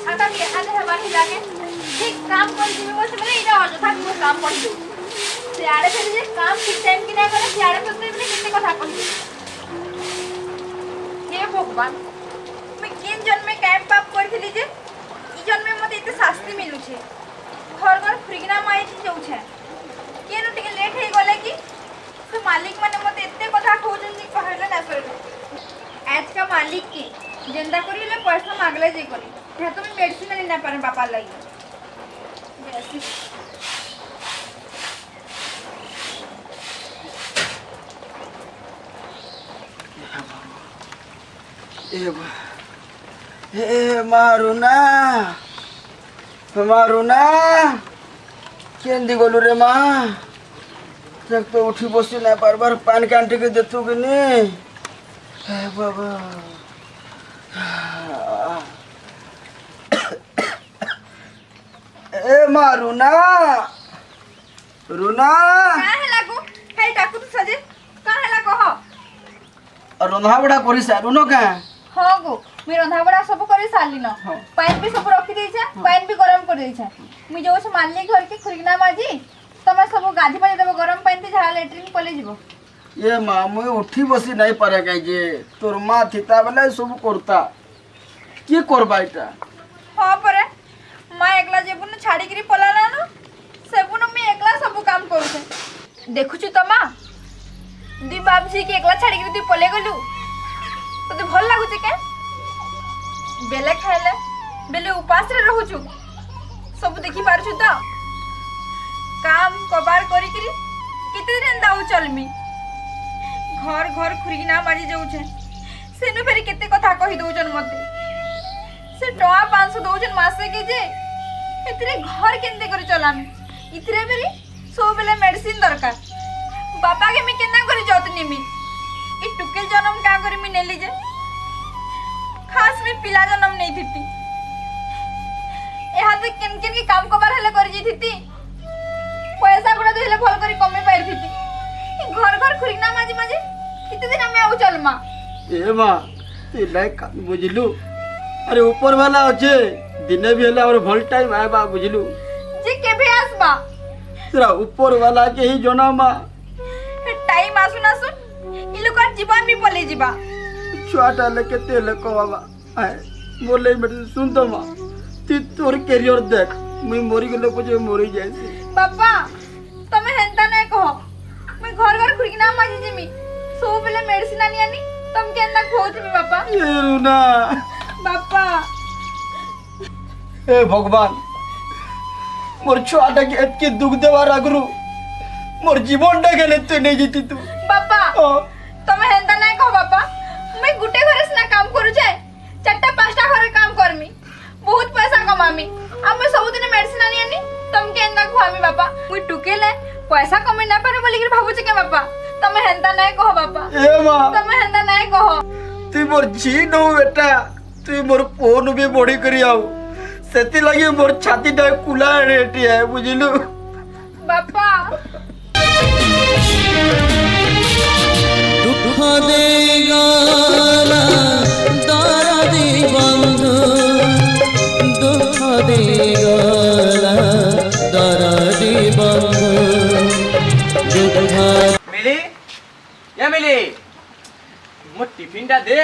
आटा भी आधे हमारे लागे ठीक काम कर दिबे बोलते बोले इरा अजथा को काम कर दो सियाड़े फिर जे काम ठीक टाइम की ना करे सियाड़े फिर बोले कितने कथा कहि हे भगवान मैं किन जन्मे कैम पाप करथिली जे ई जन्मे मते इते शास्ति मिलु छे घर घर फ्रिगना माई जाऊ छे केनो टिके लेट हे गले कि तो मालिक माने मते इते कथा कहउछन जे कहले ना करे आज का मालिक की जेंदा करी ले पैसा मांगले जे करी हे तो मेडिसिन लेना पारे पापा लगी जैसी ए मारुना केंदी गलु रे माँ देख तो उठी बसी ना बार बार पानी कांटे के देतु कि नहीं हे बाबा ए मारुना रुना का है लागो हे डाकू तो सजे का है लागो हो रंधा बड़ा करी सारू न का हां गो मी रंधा बड़ा सब करी साली न पानी भी सब रखी देई छे पानी भी गरम कर देई छे मी जो से मानली घर के खुरगना माजी तमे सब गाधी बजे देबो गरम पानी ते झा लेट्रिन पले जीवो ये माँ मुझे उठी बसी नहीं पारे कहीं तोर माँ थीता बेले सब करता की करबा इटा हां परे मां एकला जेबुन छाड़ी गिरी पलाला न सेबुन मी एकला सब काम करू छे देखु छु त मां दी बाबजी के एकला छाड़ी गिरी तू पले गलु तो भल लागु छे के बेले खाइले बेले उपास रे रहू छु सब देखि पार छु त काम कबार करी करी किते दिन दाऊ चलमी घर घर खुरगिना मारी जाऊ छे सेनु फेरी केते कथा कहि दउ जन मते से टवा 500 दउ जन मासे के जे इतरे घर केंदे कर चलामी इतरे मेरी सो बेले मेडिसिन दरकार बापा के मी केना करी जतनी मी ई टुकेल जन्म का करी मी नेली जे खास मी पिला जन्म नहीं थीती ए हाथ केन केन के काम कबार हले करी जी थीती पैसा गुडा देले भल करी कमे पाई थीती घर घर खुरिना माजी माजी किते दिन में आउ चल मां ए माँ ते लाइक बुझलु अरे ऊपर वाला अच्छे दिने भी हला और भल टाइम आबा बुझलु जे केबे आसबा तेरा ऊपर वाला के ही जोना माँ टाइम आसु ना सुन ई लोग जीवन भी पले जीवा छुआटा लेके तेल को बाबा आए बोले मेरे सुन तो माँ ती तोर कैरियर देख मुई मरी गेलो को जे मरी जाय बापा तमे हेंता नै कहो मैं घर घर खुरगिना माजी जिमी सो बेले मेडिसिन आनी आनी तुम केना खोजमी बापा ए रुना बापा ए भगवान मोर छुआटा के एतके दुख देवार आगरू मोर जीवन डा गेले तू नहीं जीती तू बापा तमे हेंता नै कहो बापा मैं गुटे घरे से ना काम करू छे चारटा पांचटा घरे काम करमी बहुत पैसा कमामी अब मैं सब दिन मेडिसिन आनी आनी तुम केना खुआमी बापा मुई टुकेले पैसा कमे ना पारे बोली के भाबु छे के बापा तमे हेंता नै कहो बापा ए मां तमे हेंता नै कहो तू मोर जी नो बेटा तू मोर फोन भी बड़ी करी आऊ सेति लगी मोर छाती डा कुला रेटी है बुझलु बापा दुख देगा दर्द बंधु दुख देगा दर्द बंधु दुख मिली या मिली मो टिफिन टा दे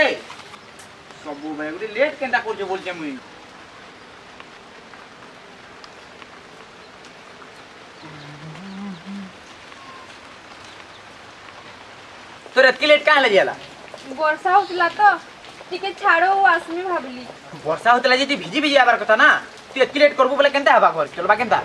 सबु भाई गुडी लेट केंता करजे बोलजे मुई तोर एतकी लेट काहे लजियाला वर्षा होतला तो टिके छाड़ो आसमी भाबली वर्षा होतला जे भिजी भिजी आबार कथा ना तू एतकी लेट करबो बोले केंता हबा घर चलबा केंता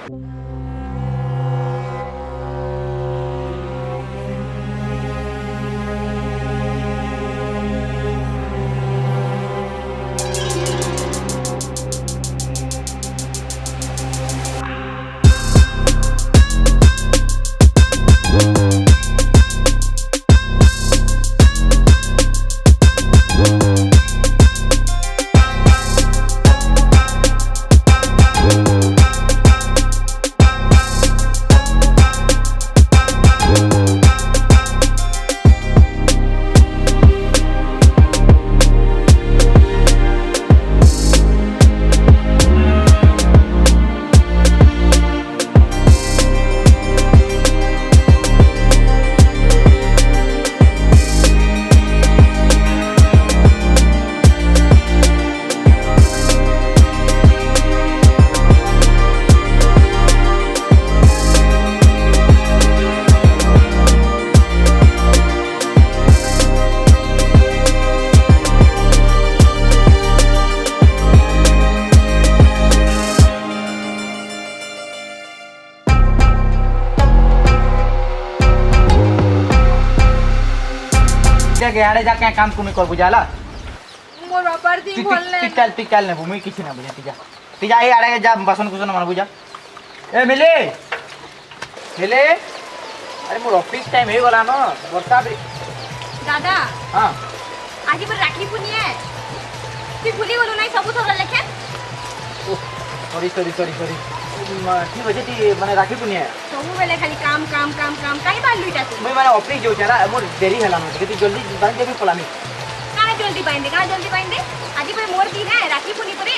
देख आड़े जाके काम कुनी कर बुझाला मोर बापार दी भल नहीं तू चल ने भूमि किछ ना बुझे ती जा ए आड़े जा बासन कुसन मन बुझा ए मिले मिले अरे मोर ऑफिस टाइम हे गला न वर्षा भी दादा हां आज पर राखी पुनिया तू भूली गलु नहीं सब सब लेखे सॉरी ठीक अछि ती माने राखी पुनिया सब बेले खाली काम काम काम काम काई बाल लुइटा तू मैं माने ऑफिस जो छला मोर देरी हला न कि जल्दी बांध देबी पलामी काहे जल्दी बांधे आज पर मोर दिन है राखी पुनी परे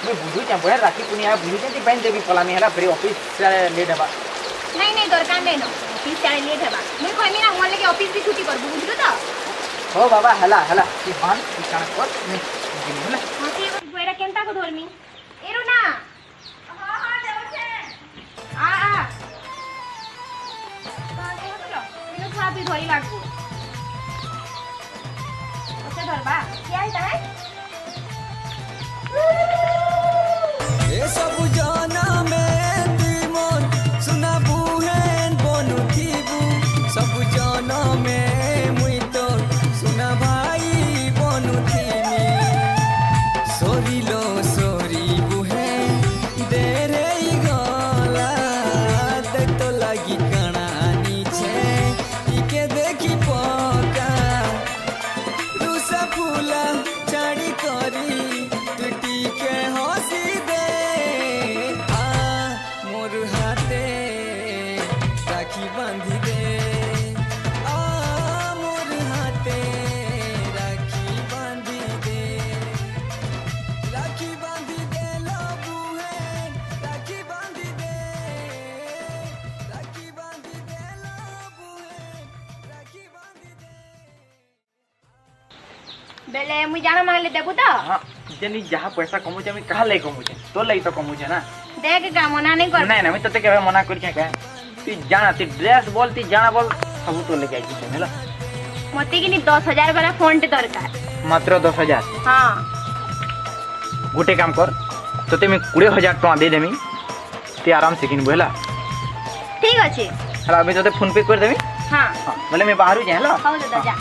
मैं बुझु छ बहे राखी पुनिया बुझु छ बांध देबी पलामी हला फिर ऑफिस से लेट हबा नहीं दरकार नहीं न ऑफिस चले लेट हेबा मैं कहमी ना मोर लगे ऑफिस भी छुट्टी करबू बुझलो तो हो बाबा हला ती बांध ती कान कर मैं दिन हला हां से गोरा केनता को धरमी एरो ना हां हां जाऊ छे आ बागे बोलो मेरे छाती धोई लागू ओसे धरबा क्या है ए सब जाना में तुमन सुना बुहेन बनु थीबू सब जाना में मुई तो सुना भाई बनु थीमी सोरिलो सोरी बुहे देरे गला देख तो लगी कणानी छे इके देखी पका रुसा फूला चाड़ी करी टूटी के हंसी दे आ मोर हाथे राखी बांधी दे आ मोर हाथे राखी बांधी दे लबू है राखी बांधी दे लबू है राखी बांधी दे बेले मुई जाना मांगले देबू तो हां जनी जहां पैसा कमु छ मैं कहा ले कमु छ तो लई तो कमु छ ना देख का मना नहीं कर नहीं मैं तते के मना कर के तू जाना ती ड्रेस बोल ती जाना बोल सब तो लेके आई छी हेला मते कि 10,000 वाला फोन टे दरकार मात्र 10,000 हां गोटे काम कर तते मैं 20,000 टका दे देमी ते आराम से किन बोला ठीक अछि हला अभी तते फोन पे कर देमी हां हां मतलब मैं बाहर जा हेला हो दादा जा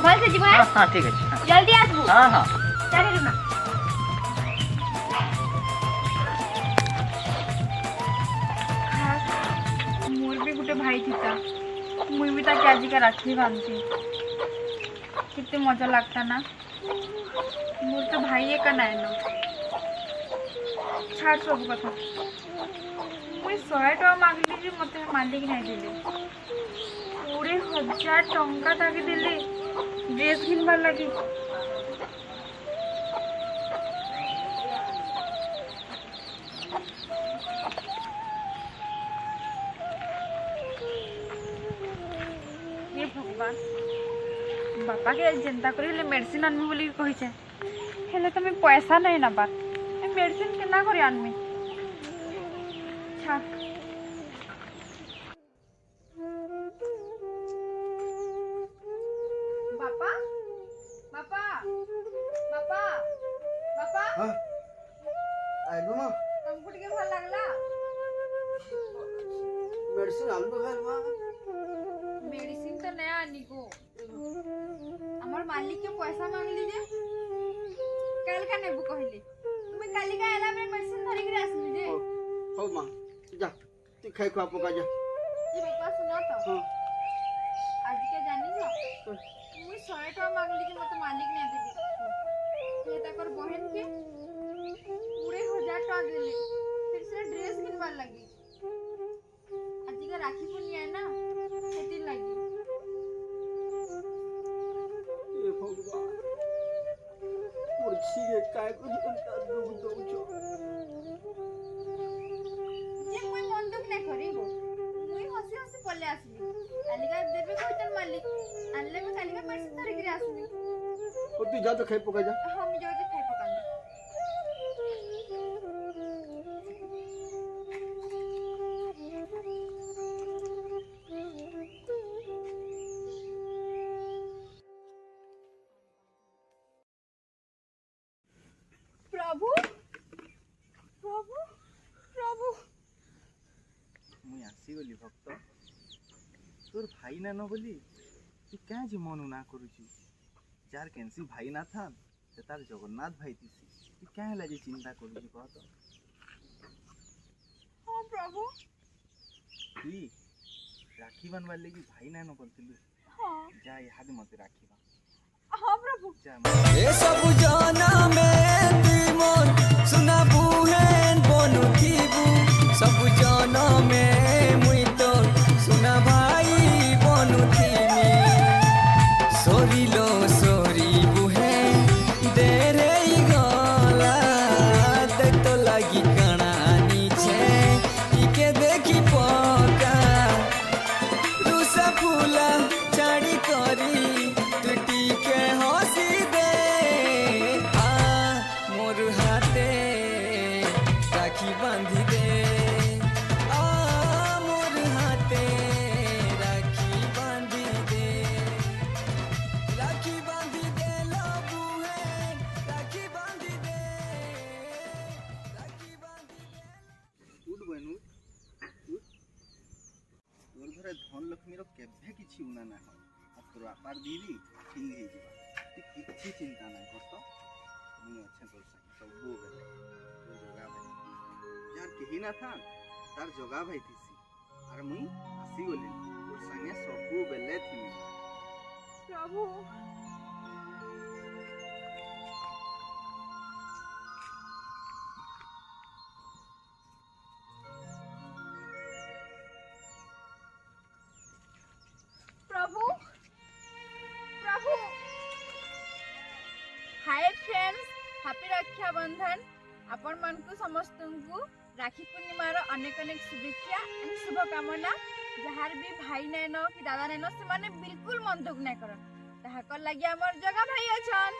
बोल से जीवा हां ठीक है जल्दी आसबू हां चले रुना मोर भी गुटे भाई थीता मुई भी ताके आज का राखी बांधती कितने मजा लगता ना मोर तो भाई का नाय न छाड़ सब कथा मुई 100 टका मांगली जे मते मालिक नहीं दिले 20,000 टंका ताके दिले ड्रेस किनबार लगी हे भगवान बापा के चिंता करी मेडिसिन आनमी बोली कही छे हेले तो मैं पैसा नहीं ना बात मेडिसिन केना करी आनमी छा बापा बापा बापा बापा हां आइलो मां तुमको टिके भल लागला मेडिसिन आलू खाइल मां मेडिसिन तो नया आनी को हमार मालिक के पैसा मांग लीजिए कल का नेबू कहले तुम्हें काली का एला में मेडिसिन धरी के आस लीजिए हो मां जा तू खाई खा पका जा जी बापा सुना तो हां आज के जानी जो मुई 100 टका मांग लीजिए मत मालिक ने दे ये तकर बहन के पूरे 1000 टका देले फिर से ड्रेस किनबार लगी आज का राखी पुनिया है ना खेती लगी ए भगवान मोर छिए काय को दुख दउछो जे मुई मन दुख नहीं करिबो मुई हसी हसी पले आसली कालिका देबे कोइतन मालिक आनले में कालिका मेडिसिन धरि गिरे आसली और तू जा तो खाई पका जा हम जाके खाई पकांदे प्रभु प्रभु प्रभु मुई आसी गली भक्त तोर भाई ना न बोली तू क्या जे मन ना करूची जार केनसी भाई ना था से तार जगन्नाथ भाई थीसी तू क्या है जे चिंता करूची कह तो हाँ प्रभु तुई राखी बनवार लगी भाई ना न बोलतिलु हाँ जा इहाद मते राखी बा हाँ प्रभु जा ए सब जाना में तुई मोर सुना बुहेन बनु थीबू सब जाना में मुई तो सुना भाई बनु थीमी सोरिलो सोरी बुहे देरे गला देख तो लगी कणानी छे इके देखी पका रुसा फूला चाड़ी करी टूटी के हंसी दे आ मोर हाथे राखी बांधी दे आ मोर हाथे राखी बांधी दे लो बुहे राखी बांधी दे राखी बांधी दे उठ बनु उठ तोर घरे धन लक्ष्मी रो केभे किछि उना ना हो आ तोर अपार दीदी ठीक हे जिबा तू किछि चिंता ना कर तो मुई अच्छा तोर संग सब बेले तोर जगा भाई यार केही ना था तार जगा भाई थीसी अरे मुई आसी गली तोर संगे सब बेले थिमी प्रभु प्रभु प्रभु हाय फ्रेंड्स हैप्पी रक्षाबंधन आपण मानकु समस्तଙ୍କୁ राखी पूर्णिमार अनेक अनेक शुभेच्छा एंड शुभकामना जहार भी भाई नैन कि दादा नैन से माने बिल्कुल मन दुख नहीं करन ताहा कर लागि हमर जगह भाई अछन